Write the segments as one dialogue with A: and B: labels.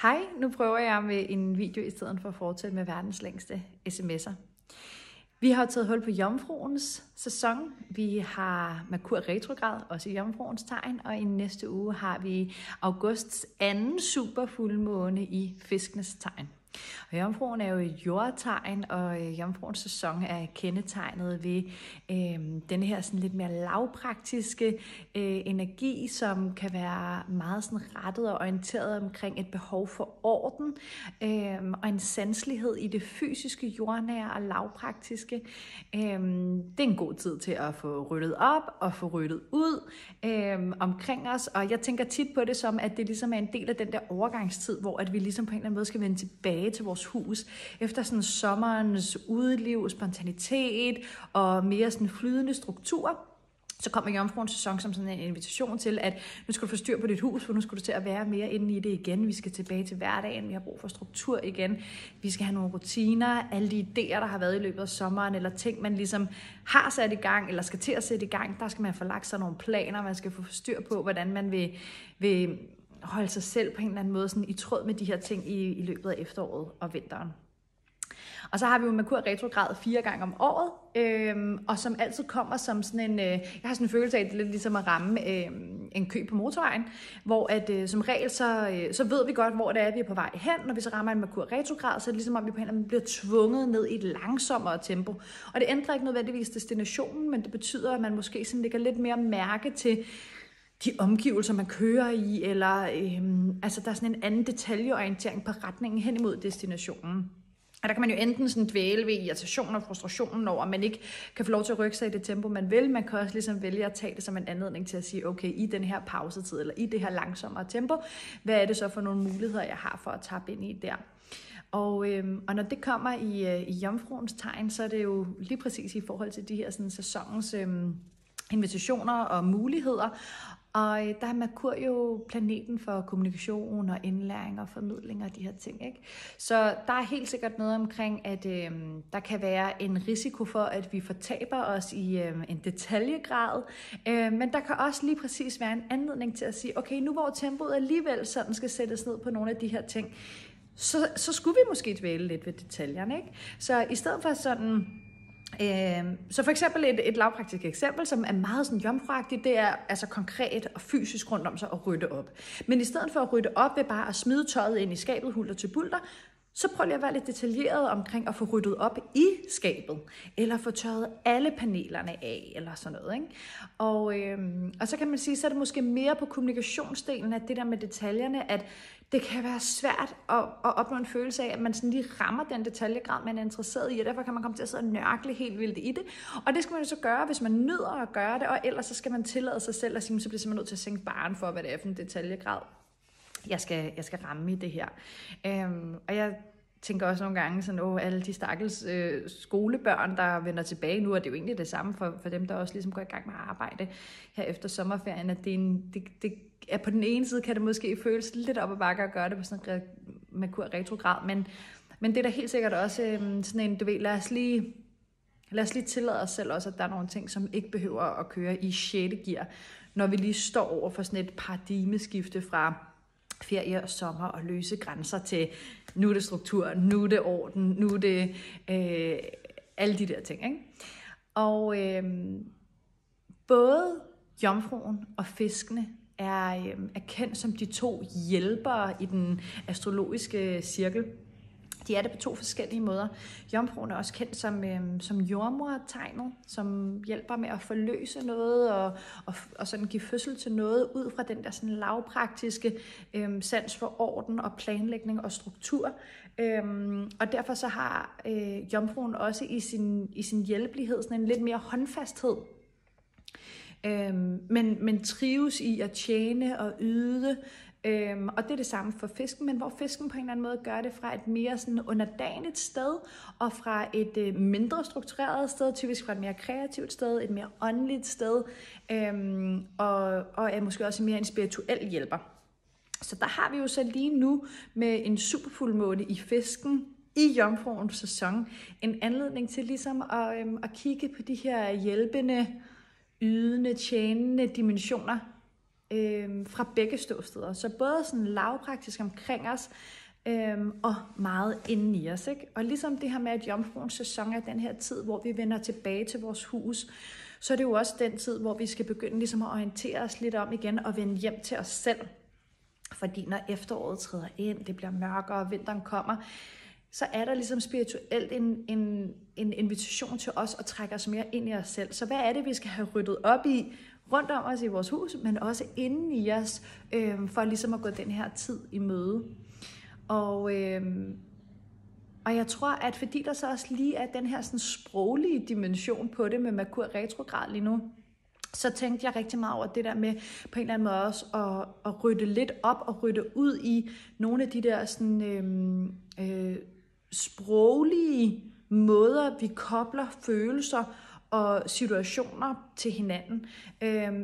A: Hej, nu prøver jeg med en video i stedet for at fortsætte med verdens længste sms'er. Vi har taget hul på Jomfruens sæson. Vi har Merkur retrograd, også i Jomfruens tegn, og i næste uge har vi augusts anden superfuldmåne i Fiskenes tegn. Og Jomfruen er jo et jordtegn, og Jomfruens sæson er kendetegnet ved denne her sådan lidt mere lavpraktiske energi, som kan være meget sådan rettet og orienteret omkring et behov for orden og en sanselighed i det fysiske, jordnære og lavpraktiske. Det er en god tid til at få ryddet op og få ryddet ud omkring os, og jeg tænker tit på det som, at det ligesom er en del af den der overgangstid, hvor at vi ligesom på en eller anden måde skal vende tilbage til vores hus, efter sådan sommerens udliv, spontanitet og mere sådan flydende struktur. Så kommer Jomfruens sæson som sådan en invitation til, at nu skal du få styr på dit hus, for nu skal du til at være mere inde i det igen. Vi skal tilbage til hverdagen, vi har brug for struktur igen. Vi skal have nogle rutiner, alle de idéer, der har været i løbet af sommeren, eller ting, man ligesom har sat i gang, eller skal til at sætte i gang. Der skal man få lagt sig nogle planer, man skal få styr på, hvordan man vil holde sig selv på en eller anden måde sådan i tråd med de her ting i løbet af efteråret og vinteren. Og så har vi jo Merkur retrograd 4 gange om året, og som altid kommer som sådan en, jeg har sådan en følelse af, at det er lidt ligesom at ramme en kø på motorvejen, hvor at som regel så ved vi godt, hvor det er, vi er på vej hen. Når vi så rammer en Merkur retrograd, så er det ligesom om vi på en eller anden måde bliver tvunget ned i et langsommere tempo. Og det ændrer ikke nødvendigvis destinationen, men det betyder, at man måske sådan lægger lidt mere mærke til de omgivelser, man kører i, eller altså der er sådan en anden detaljeorientering på retningen hen imod destinationen. Og der kan man jo enten sådan dvæle ved irritationen og frustrationen over, at man ikke kan få lov til at rykke sig i det tempo, man vil. Man kan også ligesom vælge at tage det som en anledning til at sige, okay, i den her pausetid, eller i det her langsommere tempo, hvad er det så for nogle muligheder, jeg har for at tappe ind i der? Og når det kommer i Jomfruens tegn, så er det jo lige præcis i forhold til de her sådan, sæsonens invitationer og muligheder. Og der er Merkur jo planeten for kommunikation og indlæring og formidling og de her ting, ikke? Så der er helt sikkert noget omkring, at der kan være en risiko for, at vi fortaber os i en detaljegrad. Men der kan også lige præcis være en anledning til at sige, okay, nu hvor tempoet alligevel sådan skal sættes ned på nogle af de her ting, så skulle vi måske dvæle lidt ved detaljerne, ikke? Så i stedet for sådan... Så for eksempel et lavpraktisk eksempel, som er meget sådan jomfruagtigt, det er altså konkret og fysisk rundt om sig at rydde op. Men i stedet for at rydde op ved bare at smide tøjet ind i skabet, hulter til bulter, så prøv lige at være lidt detaljeret omkring at få ryddet op i skabet, eller få tørret alle panelerne af, eller sådan noget, ikke? Og så kan man sige, så er det måske mere på kommunikationsdelen, at det der med detaljerne, at det kan være svært at opnå en følelse af, at man sådan lige rammer den detaljegrad, man er interesseret i, og derfor kan man komme til at sidde og nørkle helt vildt i det. Og det skal man jo så gøre, hvis man nyder at gøre det, og ellers så skal man tillade sig selv at sige, så bliver man nødt til at sænke barren for, hvad det er for en detaljegrad, jeg skal ramme i det her. Og jeg tænker også nogle gange sådan, alle de stakkels skolebørn, der vender tilbage nu, og det er jo egentlig det samme for dem, der også ligesom går i gang med at arbejde her efter sommerferien, at det er på den ene side, kan det måske føles lidt op ad bakke at gøre det på sådan en Merkur retrograd, men det er da helt sikkert også sådan en, du ved, lad os lige tillade os selv også, at der er nogle ting, som ikke behøver at køre i 6. gear, når vi lige står over for sådan et paradigmeskifte fra ferie og sommer og løse grænser til, nu er det struktur, nu er det orden, nu er det alle de der ting, ikke? Og både Jomfruen og Fiskene er kendt som de 2 hjælpere i den astrologiske cirkel. De er det på 2 forskellige måder. Jomfruen er også kendt som jordmortegnet, som hjælper med at forløse noget og sådan give fødsel til noget ud fra den der sådan lavpraktiske sans for orden og planlægning og struktur. Og derfor så har Jomfruen også i sin hjælpelighed sådan en lidt mere håndfasthed. Men trives i at tjene og yde. Og det er det samme for fisken, men hvor fisken på en eller anden måde gør det fra et mere sådan underdanigt sted, og fra et mindre struktureret sted, typisk fra et mere kreativt sted, et mere åndeligt sted, og er måske også mere en spirituel hjælper. Så der har vi jo så lige nu med en superfuldmåne i fisken, i Jomfruens sæson, en anledning til ligesom at kigge på de her hjælpende, ydende, tjenende dimensioner fra begge ståsteder. Så både sådan lavpraktisk omkring os, og meget inden i os. Ikke? Og ligesom det her med, at jomfruens sæson er den her tid, hvor vi vender tilbage til vores hus, så er det jo også den tid, hvor vi skal begynde ligesom at orientere os lidt om igen og vende hjem til os selv. Fordi når efteråret træder ind, det bliver mørkere og vinteren kommer, så er der ligesom spirituelt en invitation til os at trække os mere ind i os selv. Så hvad er det, vi skal have ryddet op i rundt om os i vores hus, men også inden i os, for ligesom at gå den her tid i møde. Og jeg tror, at fordi der så også lige er den her sådan sproglige dimension på det med Merkur retrograd lige nu, så tænkte jeg rigtig meget over det der med på en eller anden måde også at rydde lidt op og rydde ud i nogle af de der sådan, sproglige måder, vi kobler følelser og situationer til hinanden.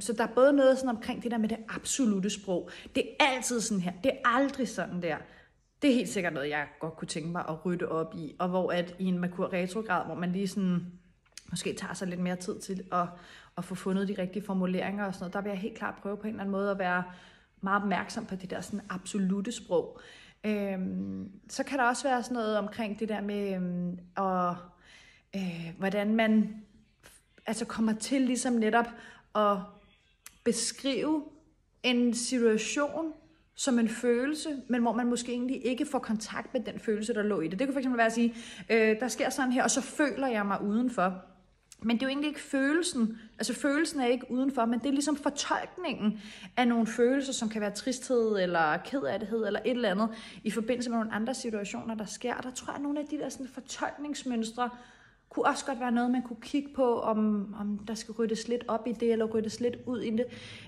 A: Så der er både noget sådan omkring det der med det absolutte sprog. Det er altid sådan her. Det er aldrig sådan der. Det er helt sikkert noget, jeg godt kunne tænke mig at rydde op i. Og hvor at i en Merkur retrograd, hvor man lige sådan måske tager sig lidt mere tid til at få fundet de rigtige formuleringer og sådan noget, der vil jeg helt klart prøve på en eller anden måde at være meget opmærksom på det der sådan absolutte sprog. Så kan der også være sådan noget omkring det der med hvordan man altså kommer til ligesom netop at beskrive en situation som en følelse, men hvor man måske egentlig ikke får kontakt med den følelse, der lå i det. Det kunne fx være at sige, der sker sådan her, og så føler jeg mig udenfor. Men det er jo egentlig ikke følelsen. Altså følelsen er ikke udenfor, men det er ligesom fortolkningen af nogle følelser, som kan være tristhed eller kedsomhed eller et eller andet, i forbindelse med nogle andre situationer, der sker. Og der tror jeg, at nogle af de der sådan fortolkningsmønstre kunne også godt være noget, man kunne kigge på, om der skal ryddes lidt op i det, eller ryddes lidt ud i det.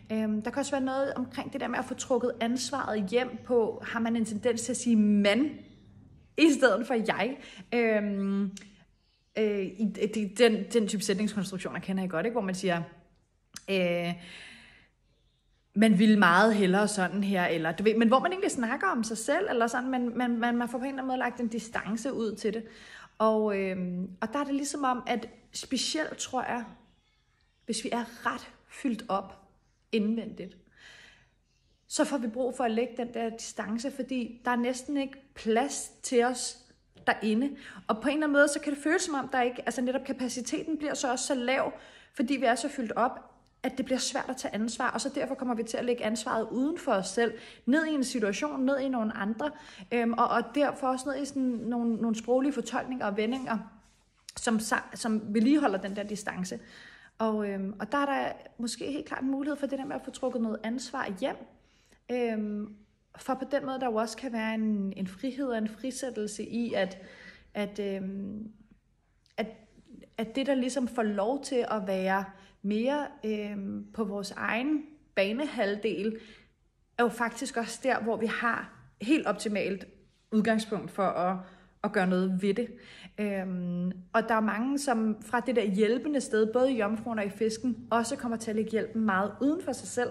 A: Der kan også være noget omkring det der med at få trukket ansvaret hjem på, har man en tendens til at sige man, i stedet for jeg. Den type sætningskonstruktioner kender jeg godt, ikke? Hvor man siger, man vil meget hellere sådan her, eller du ved, men hvor man egentlig snakker om sig selv, eller sådan, man får på en eller anden måde lagt en distance ud til det. Og der er det ligesom om, at specielt tror jeg, hvis vi er ret fyldt op indvendigt, så får vi brug for at lægge den der distance, fordi der er næsten ikke plads til os derinde. Og på en eller anden måde, så kan det føles som om, der ikke, altså netop kapaciteten bliver så også så lav, fordi vi er så fyldt op, at det bliver svært at tage ansvar, og så derfor kommer vi til at lægge ansvaret uden for os selv, ned i en situation, ned i nogle andre, og derfor også ned i sådan nogle sproglige fortolkninger og vendinger, som vedligeholder den der distance. Og der er der måske helt klart en mulighed for det der med at få trukket noget ansvar hjem, for på den måde der jo også kan være en frihed og en frisættelse i, at det der ligesom får lov til at være mere på vores egen banehalvdel, er jo faktisk også der, hvor vi har helt optimalt udgangspunkt for at gøre noget ved det. Og der er mange, som fra det der hjælpende sted, både i jomfruen og i fisken, også kommer til at lægge hjælpen meget uden for sig selv.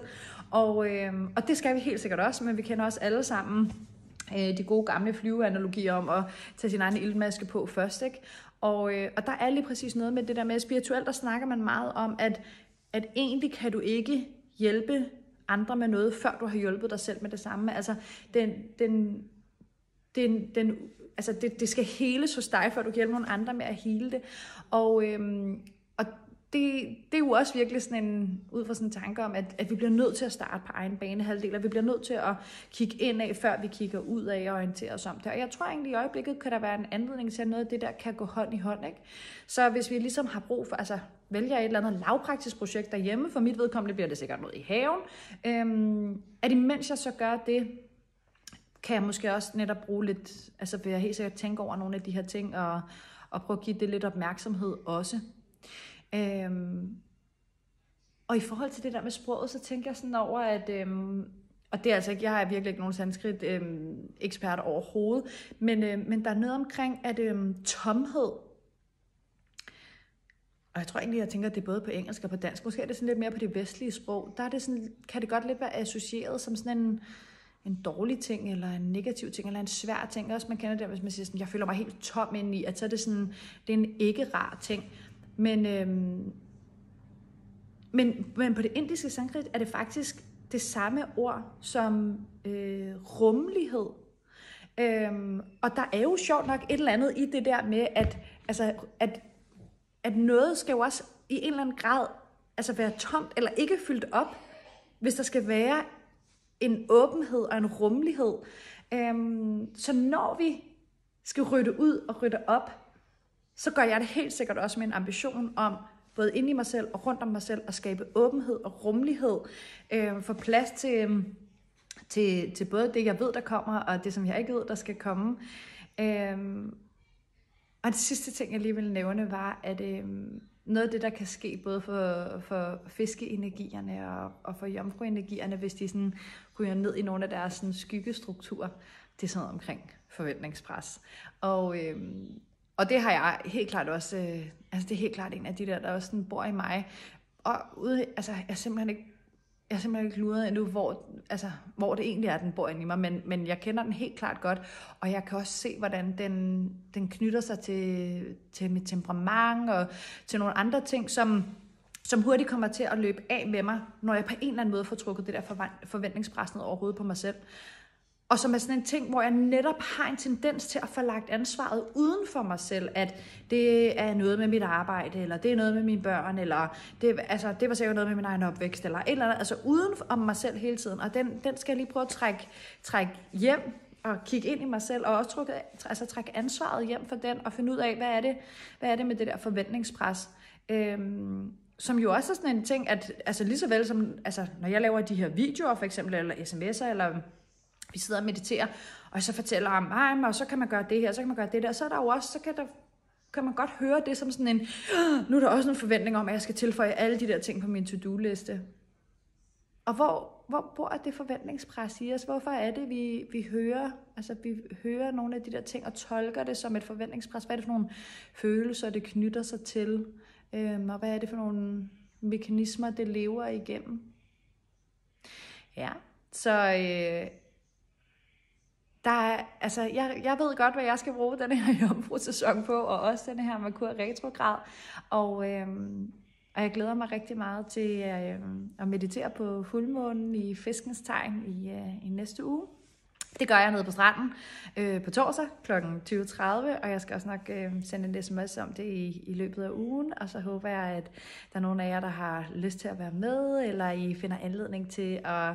A: Og det skal vi helt sikkert også, men vi kender også alle sammen de gode gamle flyveanalogier om at tage sin egen iltmaske på først, ikke? Og der er lige præcis noget med det der med spirituelt, der snakker man meget om, at egentlig kan du ikke hjælpe andre med noget, før du har hjulpet dig selv med det samme. Altså, det skal heles hos dig, før du kan hjælpe nogle andre med at hele det. Og det er jo også virkelig sådan ud fra sådan en tanke om, at vi bliver nødt til at starte på egen banehalvdel, og vi bliver nødt til at kigge indad, før vi kigger ud af og orientere os om det. Og jeg tror egentlig, i øjeblikket kan der være en anledning til, at noget af det der kan gå hånd i hånd, ikke? Så hvis vi ligesom har brug for, altså vælger et eller andet lavpraktisk projekt derhjemme, for mit vedkommende bliver det sikkert noget i haven, at imens jeg så gør det, kan jeg måske også netop bruge lidt, altså vil jeg helt sikkert tænke over nogle af de her ting, og prøve at give det lidt opmærksomhed også. Og i forhold til det der med sproget, så tænker jeg sådan over, at og det er altså ikke, jeg er virkelig ikke nogen sanskrit ekspert overhovedet, men der er noget omkring, at tomhed, og jeg tror egentlig, jeg tænker, at det er både på engelsk og på dansk, måske er det sådan lidt mere på det vestlige sprog, der er det sådan, kan det godt lidt være associeret som sådan en dårlig ting, eller en negativ ting, eller en svær ting. Også man kender det, hvis man siger sådan, jeg føler mig helt tom indeni, at så er det sådan, det er en ikke rar ting. Men på det indiske sanskrit er det faktisk det samme ord som rummelighed. Og der er jo sjovt nok et eller andet i det der med, at noget skal jo også i en eller anden grad være tomt eller ikke fyldt op, hvis der skal være en åbenhed og en rummelighed. Så når vi skal rydde ud og rydde op, så gør jeg det helt sikkert også med en ambition om, både inde i mig selv og rundt om mig selv, at skabe åbenhed og rummelighed, for plads til både det, jeg ved, der kommer, og det, som jeg ikke ved, der skal komme. Og det sidste ting, jeg lige ville nævne, var, at noget af det, der kan ske både for fiskeenergierne og for jomfruenergierne, hvis de sådan ryger ned i nogle af deres sådan skyggestrukturer, det er sådan noget omkring forventningspres. Og det har jeg helt klart også, det er helt klart en af de der også sådan bor i mig. Og jeg er simpelthen ikke luret endnu, hvor det egentlig er, den bor inde i mig, men jeg kender den helt klart godt, og jeg kan også se, hvordan den knytter sig til mit temperament og til nogle andre ting, som hurtigt kommer til at løbe af med mig, når jeg på en eller anden måde får trukket det der forventningspres ned over hovedet på mig selv. Og som er sådan en ting, hvor jeg netop har en tendens til at få lagt ansvaret uden for mig selv, at det er noget med mit arbejde, eller det er noget med mine børn, eller det var sikkert noget med min egen opvækst, eller et eller andet, altså uden om mig selv hele tiden. Og den skal jeg lige prøve at trække hjem og kigge ind i mig selv, og også trække ansvaret hjem for den, og finde ud af, hvad er det med det der forventningspres. Som jo også er sådan en ting, at lige så vel som, når jeg laver de her videoer for eksempel, eller sms'er, eller vi sidder og mediterer, og så fortæller om, og så kan man gøre det her, så kan man gøre det der, så er der jo også, så kan man godt høre det som sådan en, nu er der også en forventning om, at jeg skal tilføje alle de der ting på min to-do-liste. Og hvor bor det forventningspres i os? Hvorfor er det, vi hører nogle af de der ting og tolker det som et forventningspres? Hvad er det for nogle følelser, det knytter sig til? Og hvad er det for nogle mekanismer, det lever igennem? Ja, så jeg ved godt, hvad jeg skal bruge den her jomfru-sæson på, og også den her Merkur retrograd. Og jeg glæder mig rigtig meget til at meditere på fuldmånen i fiskens tegn i næste uge. Det gør jeg nede på stranden på torsdag kl. 20.30, og jeg skal også nok sende en sms om det i løbet af ugen, og så håber jeg, at der er nogle af jer, der har lyst til at være med, eller I finder anledning til at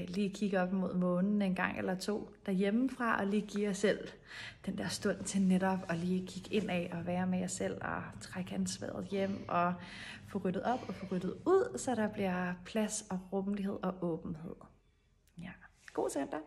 A: lige kigge op mod månen en gang eller to derhjemmefra, og lige give jer selv den der stund til netop at lige kigge ind af og være med jer selv, og trække ansvaret hjem, og få ryddet op og få ryddet ud, så der bliver plads og rummelighed og åbenhed. Ja, god søndag!